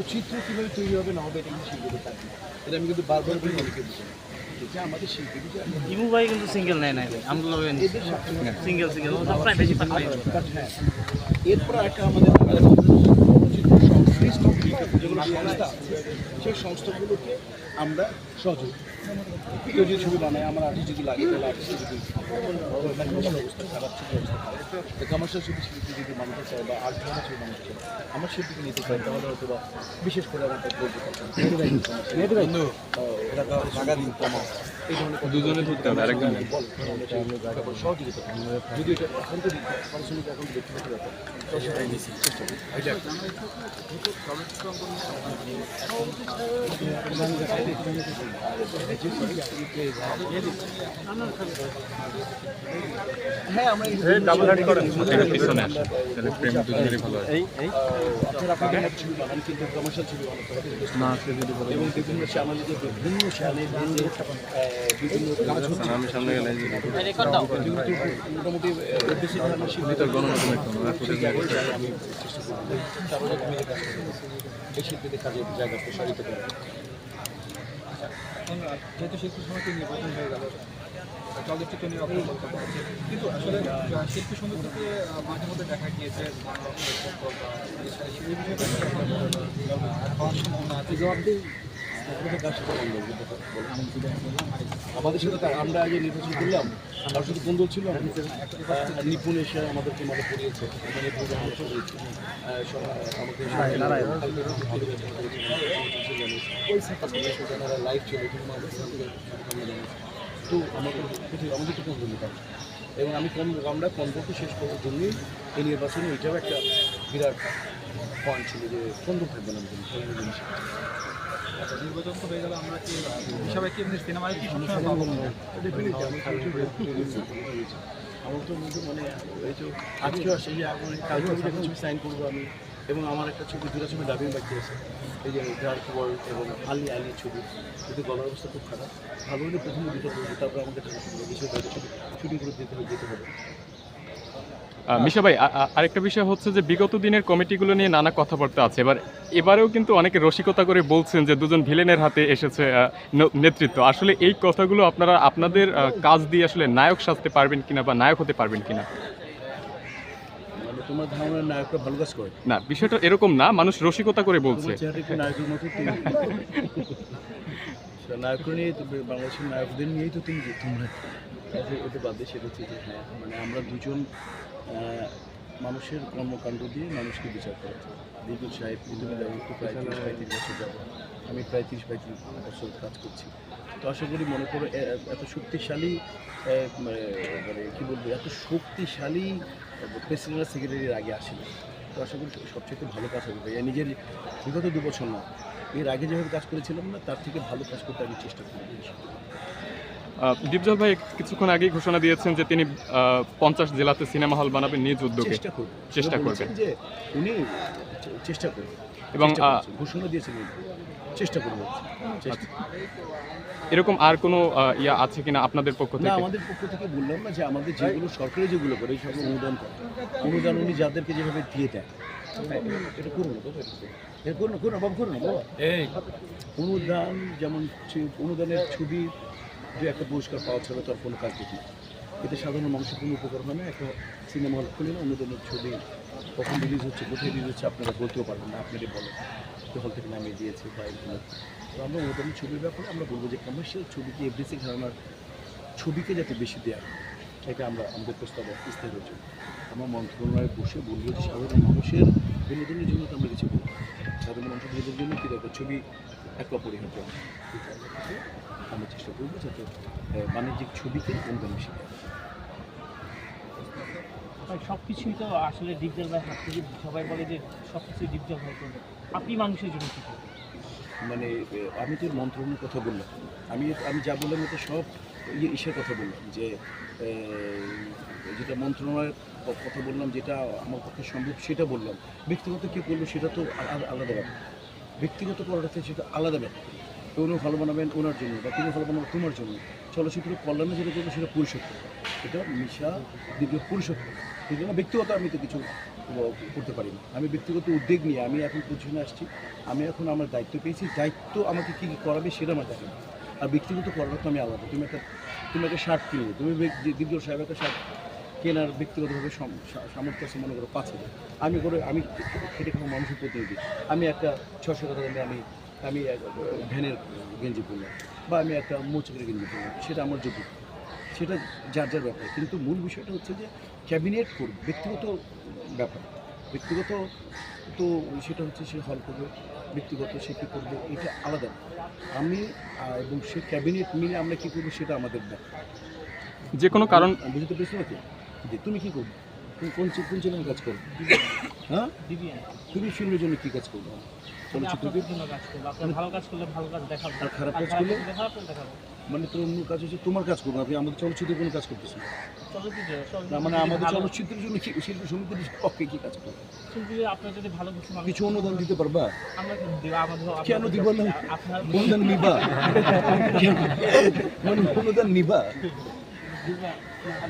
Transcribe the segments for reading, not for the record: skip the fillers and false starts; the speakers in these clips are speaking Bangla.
চিত্র কীভাবে তৈরি হবে না হবে এটা কিন্তু শিল্পীদের কাজ না। এটা আমি কিন্তু বারবার বলি অনেকে বুঝি না। এটা আমাদের শিল্পী যে ইমু ভাই কিন্তু সিঙ্গেল নেয় নাই আমরা এদের সিঙ্গেল সবটাই বেশি পাক পাই হ্যাঁ এরপর একটা আমাদের সংশ্লিষ্ট যেগুলো সংস্থা সেই সংস্থাগুলোকে আমরা সহযোগ কেউ যদি ছবি বানায় আমার আর্টিস্ট যদি লাগে তাহলে আর্টিস্ট যদি অবস্থা খারাপ ছবি অবস্থা খারাপ কমার্শিয়াল ছবি শিল্পী যদি বানাতে চায় বা আর্ট ধরনের ছবি বানাতে চায় আমার শিল্পীকে নিতে চাই তাহলে হয়তো বা বিশেষ করে আমার বলতে পারছেন টাকা দিন কমাও এই ধরনের দুজনে ধরতে হবে আরেকজন সহযোগিতা যদি এটা এখন তো পারিশ্রমিক এখন ব্যক্তিগত ব্যাপার তো সেটাই নিচ্ছি চেষ্টা করি হ্যাঁ আমরা আপনারা ছবি বানান কিন্তু কমার্শিয়াল ছবি বানাতে হবে এবং বিভিন্ন চ্যানেলে বিভিন্ন চ্যানেল বিভিন্ন মোটামুটি বেশি ধরনের শিল্পীদের গণমাধ্যমে আমি চেষ্টা করব এই শিল্পীদের কাজের জায়গা প্রসারিত করা। যেহেতু শিল্পী সমিতি নির্বাচন হয়ে গেল চলচ্চিত্র নিয়ে অপরাধ কিন্তু আসলে শিল্পী সমিতিকে মাঝে মধ্যে দেখা গিয়েছে এই বিষয়টা হওয়ার সম্ভাবনা আছে আমাদের সাথে আমরা আগে নির্বাচন করলাম আর শুধু কোন দল ছিল নিপুণ এসে আমাদেরকে মনে পড়িয়েছে লাইভ চলে তো আমাদের তো কোন ভূমিকা এবং আমরা কমপক্ষে শেষ করার জন্যই এই নির্বাচনে এটাও একটা বিরাট পয়েন্ট ছিল যে কোন দল থাকবে না জিনিস নির্বাচন তো হয়ে গেল আমরা কি হিসাবে কি এমনি সিনেমায় কি আমার তো মানে এই যে আজকেও আসে যে কালকে আমি একটা ছবি সাইন করবো আমি এবং আমার একটা ছবি দুটো ছবি ডাবিং বাকি আছে এই যে ডার্ক ওয়ার্ল্ড এবং আলির ছবি কিন্তু গলার অবস্থা খুব খারাপ ভালো হলে প্রথমে দুটো করবো তারপর আমাকে কিছু শুটিং করে যেতে হবে। মিশা ভাই আরেকটা বিষয় হচ্ছে যে বিগত দিনের কমিটিগুলো নিয়ে নানা কথাবার্তা আছে এবারেও কিন্তু অনেকে রসিকতা করে বলছেন যে দুজন ভিলেনের হাতে এসেছে নেতৃত্ব আসলে এই কথাগুলো আপনারা আপনাদের কাজ দিয়ে আসলে নায়ক সাজতে পারবেন কিনা বা নায়ক হতে পারবেন কিনা? তোমার ধারণা নায়করা ভালো কাজ করে না বিষয়টা এরকম না মানুষ রসিকতা করে বলছে নায়কের মতো নায়ক নিয়ে বাংলাদেশের নায়কদের নিয়েই তো তুমি তোমরা ওটা বাদ দিয়ে সেটা হচ্ছে যে হ্যাঁ মানে আমরা দুজন মানুষের কর্মকাণ্ড দিয়ে মানুষকে বিচার করা বিপুল সাহেব কিন্তু প্রায় 30-35 বছর যাব আমি প্রায় 30-35 বছর কাজ করছি তো আশা করি মনে করো এত শক্তিশালী মানে কী বলবো এত শক্তিশালী প্রেসিডেন্ট সেক্রেটারির আগে আসেনি তো আশা করি সবচেয়ে ভালো কাজ হবে ভাইয়া নিজের বিগত 2 বছর না এর আগে যেভাবে কাজ করেছিলাম না তার থেকে ভালো কাজ করতে আমি চেষ্টা করি। দীপজল ভাই কিছুক্ষণ আগেই ঘোষণা দিয়েছেন যে তিনি 50 জেলাতে সিনেমা হল বানাবেন নিজ উদ্যোগে চেষ্টা করবেন যে উনি চেষ্টা করবেন এবং ঘোষণা দিয়েছেন চেষ্টা করবেন। এরকম আর কোনো ইয়া আছে কিনা আপনাদের পক্ষ থেকে? না আমাদের পক্ষ থেকে বললাম না যে আমাদের যেগুলো সরকারি যেগুলো করে সব অনুদান উনি যাদেরকে যেভাবে দিয়ে দেয় এটা করুন এটা করুন করুন বাবা করুন বাবা অনুদান যেমন অনুদানের ছবি যে একটা পুরস্কার পাওয়া ছাড়া তার কোনো কাজ দেখি এতে সাধারণ মানুষের কোনো উপকার হয় না। একটা সিনেমা হল খুলে না অনুদানের ছবি কখন রিলিজ হচ্ছে কোথায় রিলিজ হচ্ছে আপনারা বলতেও পারবেন না আপনারই বলেন যে হল থেকে নামিয়ে দিয়েছে বা এগুলো তো আমরা অনুদানের ছবির ব্যাপারে আমরা বলবো যে কমার্শিয়াল ছবিকে এভরিথিং ঘরানার ছবিকে যাতে বেশি দেওয়া এটা আমরা আমাদের প্রস্তাব স্থির হয়েছে আমার মন্ত্রণালয়ে বসে বলবো যে সাধারণ মানুষের বিনোদনের জন্য তো আমরা কিছু বলবো সাধারণ মানুষের বিনোদনের জন্য কী দরকার ছবি এক অপরিহার্য আমরা চেষ্টা করবো যাতে বাণিজ্যিক ছবিকে অনুদান বেশি দেওয়া সব কিছুই তো আসলে ডিপজল ভাই হাত থেকে সবাই বলে যে সব কিছুই ডিপজল ভাই করবে আপনি মানুষের জন্য কী করবেন? মানে আমি তো মন্ত্রণালয়ের কথা বললাম আমি যা বললাম এটা সব ইসের কথা বললাম যে যেটা মন্ত্রণালয়ের কথা বললাম যেটা আমার পক্ষে সম্ভব সেটা বললাম ব্যক্তিগত কী করলো সেটা তো আলাদা ব্যাপার ব্যক্তিগত করাটা সেটা আলাদা ব্যাপার তো উনি ভালো বানাবেন ওনার জন্য, বা তুমি ভালো বানাবে তোমার জন্য। চলচ্চিত্র কল্যাণে যেটা করবে সেটা পরিশোধ করবে, এটা মিশা দ্বিতীয় পরিশোধ করবে। সেই জন্য ব্যক্তিগত আমি তো কিছু করতে পারি না। আমি ব্যক্তিগত উদ্যোগ নিয়ে আমি এখন পজিশনে আসছি, আমি এখন আমার দায়িত্ব পেয়েছি, দায়িত্ব আমাকে কী কী করাবে সেটা আমার দেখে না। আর ব্যক্তিগত করাটা তো আমি আলাদা। তুমি একটা শার্ট কিনবে, তুমি দ্বিতীয় সাহেব একটা শার্ট কেনার ব্যক্তিগতভাবে সামর্থ্য আছে মনে করো 5,000, আমি খেটে খাওয়া মানুষের প্রতিনিধি, আমি একটা 600 টাকা দামে আমি ভ্যানের গেঞ্জি পরলাম, বা আমি একটা মোচকের গেঞ্জি পরলাম, সেটা আমার যোগ্যতা, সেটা যার যার ব্যাপার। কিন্তু মূল বিষয়টা হচ্ছে যে ক্যাবিনেট করবে, ব্যক্তিগত ব্যাপার, ব্যক্তিগত তো সেটা হচ্ছে সে হল করবে, ব্যক্তিগত সে কী করবে এটা আলাদা। আমি এবং সে ক্যাবিনেট মিলে আমরা কী করবো সেটা আমাদের ব্যাপার। যে কোনো কারণ বুঝতে পেরেছো নাকি? যে তুমি কী করবে, তুমি কোন চ্যানেলে কাজ করবে, হ্যাঁ তুমি ফিল্মের জন্য কী কাজ করবে? আপনাদের জন্য কাজ করবো, আপনার ভালো কাজ করলে ভালো কাজ দেখাবো, আর খারাপ কাজ করলে খারাপ দেখাবো। মানে তোর অন্য কাজ হচ্ছে তোমার কাজ করবো, আপনি আমাদের চলচ্চিত্রের কোনো কাজ করতেছি না, মানে আমাদের চলচ্চিত্রের জন্য কি শিল্পী সমিতির পক্ষে কী কাজ করবে? আপনার যদি ভালো কিছু অনুদান দিতে পারবা? আমরা কেন দিব না? আপনার অনুদান নিবা? মানে অনুদান নিবা?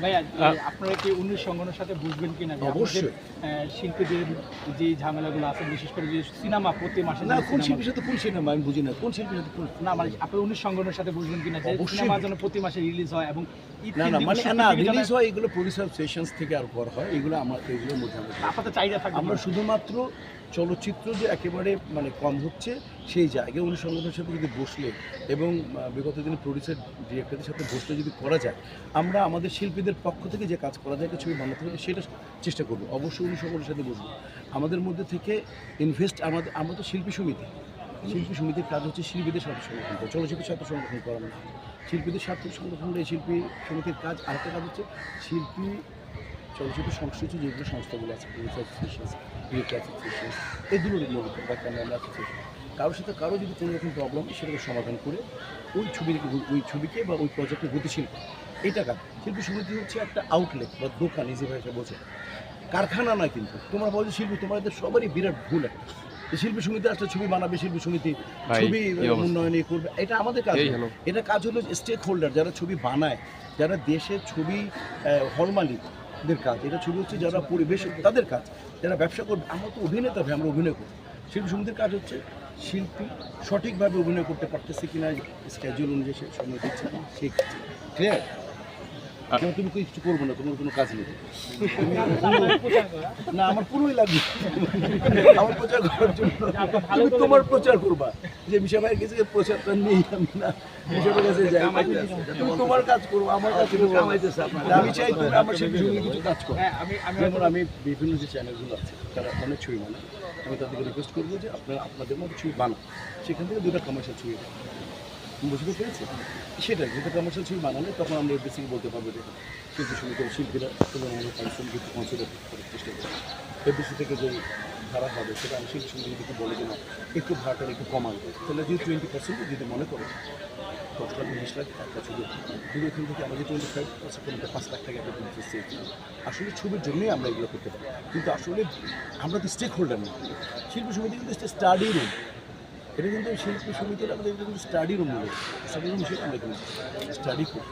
ভাইয়া আপনারা কি 19 সংগঠনের সাথে বুঝবেন কিনা যে অবশ্যই। শিল্পীদের যে ঝামেলাগুলো আছে, বিশেষ করে যে সিনেমা প্রতি মাসে না, কোন শিল্পীর সাথে কোন সিনেমা আমি বুঝি না, কোন শিল্পীর সাথে কোন না মানে আপনি 19 সংগঠনের সাথে বুঝবেন কিনা যে অবশ্যই। সিনেমা যেন প্রতি মাসে রিলিজ হয় এবং না মানে না রিলিজ হয়, এগুলো প্রডিউসার সেশনস থেকে আর করা হয়, এগুলো আমার এগুলোর মধ্যে আপনাদের চাহিদা থাকবে। আমরা শুধুমাত্র চলচ্চিত্র যে একেবারে মানে কম হচ্ছে সেই জায়গায় অনুসংগঠনের সাথে যদি বসলে এবং বিগত দিনে প্রডিউসার ডিরেক্টরদের সাথে বসলে যদি করা যায়, আমরা আমাদের শিল্পীদের পক্ষ থেকে যে কাজ করা যায় একটা ছবি বানাতে হবে সেটা চেষ্টা করবো। অবশ্যই অনুসংগঠনের সাথে বসবো, আমাদের মধ্যে থেকে ইনভেস্ট আমরা তো শিল্পী সমিতির কাজ হচ্ছে শিল্পীদের স্বার্থ সংগঠন করা, চলচ্চিত্রের স্বার্থ সংগঠন করা না। শিল্পীদের স্বার্থ সংগঠন এই শিল্পী সমিতির কাজ। আরেকটা কাজ হচ্ছে শিল্পী চলচ্চিত্র সংশ্লিষ্ট যেগুলো সংস্থাগুলো আছে, এগুলোর মধ্যে কারোর সাথে কারো যদি কোনো রকম প্রবলেম সেটাকে সমাধান করে ওই ছবিকে বা ওই প্রজেক্টে গতিশীল করে, এটা কাজ। শিল্পী সমিতি হচ্ছে একটা আউটলেট বা দোকান, ইজি ভাষা বোঝে, কারখানা নয়। কিন্তু তোমরা বলো শিল্পী, তোমাদের সবারই বিরাট ভুল একটা, শিল্পী সমিতি একটা ছবি বানাবে, শিল্পী সমিতি ছবি উন্নয়নে করবে, এটা আমাদের কাজ। এটা কাজ হলো স্টেক হোল্ডার, যারা ছবি বানায়, যারা দেশের ছবি হল মালিকদের কাজ। এটা ছবি হচ্ছে যারা পরিবেশ তাদের কাজ, যারা ব্যবসা করবে। আমরা তো অভিনেতা ভাই, আমরা অভিনয় করি। শিল্পী সমিতির কাজ হচ্ছে শিল্পী সঠিকভাবে অভিনয় করতে পারতেছে কিনা, স্কেজুল অনুযায়ী সে সময় দিচ্ছে না, সেই ক্লিয়ার। কেন তুমি কিছু করবো না, তোমার কোনো কাজ নেই না, আমার পুরোই লাগবে আমার প্রচার করার জন্য। তুমি তোমার প্রচার করবা যে মিশা ভাইয়ের কাছে প্রচারটা নেই, আমি না মিশা ভাইয়ের কাছে যাই, তুমি তোমার কাজ করবো, আমার কাজ করবো। আমি চাই তুমি আমার শিল্পী সঙ্গে কিছু কাজ করো। যেমন আমি বিভিন্ন যে চ্যানেলগুলো আছে তারা অনেক ছবি বানায়, আমি তাদেরকে রিকোয়েস্ট করবো যে আপনাদের মতো ছবি বানান, সেখান থেকে 2টা কমার্শিয়াল ছবি বুঝতে পেরেছি। সেটাই 2টা কমার্শিয়াল ছবি বানালে তখন আমরা বেসিক বলতে পারবো যে শিল্পী সমিতির শিল্পীরা তুলনামূলক পরিশ্রম কিছু কনসিডার করার চেষ্টা করি। এফডিসি থেকে যে ভাড়া হবে সেটা আমি শিল্পী সমিতি যদি বলে যে না একটু ভাড়াটা একটু কমান, তাহলে যদি 20% যদি মনে করে 10 লাখ 20 লাখ একটা ছবি, কিন্তু এখান থেকে আমাদের 25% 5 লাখ টাকা একটা সেভ। আসলে ছবির জন্যই আমরা এগুলো করতে পারি, কিন্তু আসলে আমরা তো স্টেক হোল্ডার না। শিল্পী সমিতি কিন্তু স্টাডি রুম, এটা কিন্তু শিল্পী সমিতির আমাদের কিন্তু স্টাডি রুম নেই, স্টাডি রুম হিসেবে আমরা কিন্তু স্টাডি করি,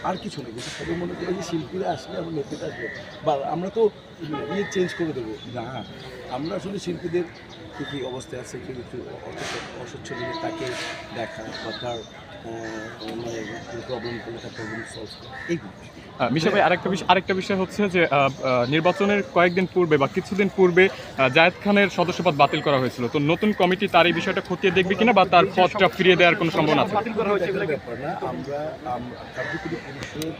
আর কিছু নেই। কিন্তু সবাই মনে করে যে শিল্পীরা আসলে আমরা নেতাটা আসবো বা আমরা তো চেঞ্জ করে দেবো না। আমরা আসলে শিল্পীদের কী কী অবস্থায় আছে, কেউ একটু অসচ্ছল তাকে দেখা বা তার মানে প্রবলেম করলে তার প্রবলেম সলভ করা, এইগুলো। মিশা ভাই, আরেকটা বিষয় হচ্ছে যে নির্বাচনের কয়েকদিন পূর্বে বা কিছুদিন পূর্বে জায়েদ খানের সদস্যপদ বাতিল করা হয়েছিল, তো নতুন কমিটি তার এই বিষয়টা খতিয়ে দেখবে কিনা বা তার পদটা ফিরিয়ে দেওয়ার কোনো সম্ভাবনা আছে? বাতিল করা হয়েছে ব্যাপার না, আমরা কার্যকরী পুরুষের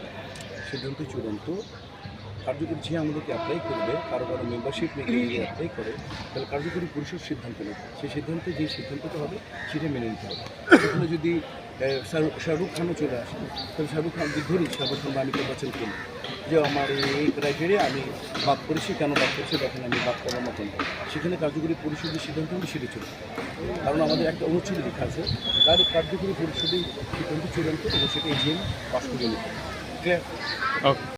সিদ্ধান্ত চূড়ান্ত। কার্যকরী যে আমাদেরকে অ্যাপ্লাই করবে, কারো মেম্বারশিপ নিয়ে যদি অ্যাপ্লাই করে, তাহলে কার্যকরী পুরুষের সিদ্ধান্ত নেবে, সেই সিদ্ধান্তে যে সিদ্ধান্তটা হবে সেটা মেনে নিতে হবে। সেখানে যদি শাহরুখ খানও চলে আসে, তাহলে শাহরুখ খান ধরি শাহরুখ খান বা অমিতাভ বচ্চন কেন যে আমার এই ক্রাইটেরিয়া আমি বাদ করেছি, কেন বাদ করছি দেখেন আমি বাদ করার মতন, সেখানে কার্যকরী পরিষদের সিদ্ধান্ত হবে সেটা চলে। কারণ আমাদের একটা অনুচ্ছেদে লেখা আছে তার কার্যকরী পরিষদের সিদ্ধান্ত চূড়ান্ত এবং সেটা এজিএম পাস করে নিতে। ক্লিয়ার? ওকে।